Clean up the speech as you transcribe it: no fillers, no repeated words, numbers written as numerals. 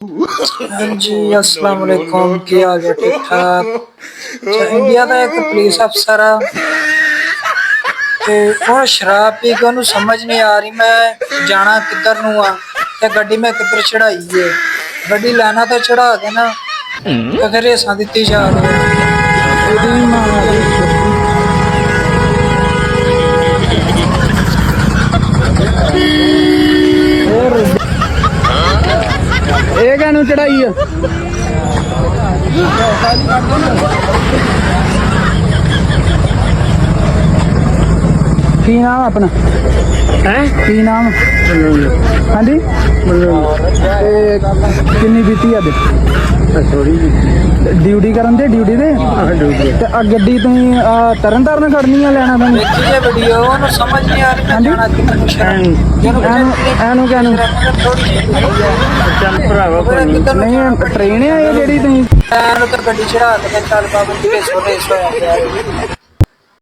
हाँ जी, अस्सलाम वालेकुम। की हाल है? ठीक ठाक। अच्छा, इंडिया का एक पुलिस अफसर आ ते हुण शराब पी के ओनू समझ नहीं आ रही मैं जाना किधर नू आ ते गड्डी मैं किधर चढ़ाई है। गड्डी लाना तो चढ़ा के ना ते फिर रेसां दित्ती जा रही ਇਹ ਕਾਹਨੂੰ ਚੜਾਈ ਆ ਕੀ ਨਾਮ ਆਪਣਾ ਹੈ ਕੀ ਨਾਮ ਹਾਂਜੀ ਤੇ ਕਿੰਨੀ ਬੀਤੀ ਅੱਜ ਥੋੜੀ ਡਿਊਟੀ ਕਰਨ ਦੇ ਡਿਊਟੀ ਦੇ ਤੇ ਆ ਗੱਡੀ ਤੁਸੀਂ ਤਰਨ ਤਾਰਨ ਖੜਨੀ ਆ ਲੈਣਾ ਤੁਹਾਨੂੰ देखी है वीडियो ओनू समझ नहीं आ रही मैं जाना किधर नू शराब ਐਨੂੰ ਕਹਿਨੂੰ ਚੱਲ ਭਰਾਵਾ ਨਹੀਂ ਟ੍ਰੇਨ ਆ ਇਹ ਜਿਹੜੀ ਤੁਸੀਂ ਐਨੂੰ ਤਾਂ ਗੱਡੀ ਚੜਾ ਕੇ ਚੱਲ ਬਾਬਾ ਜੀ ਦੇ ਸੋਨੇ ਸੋਇਆ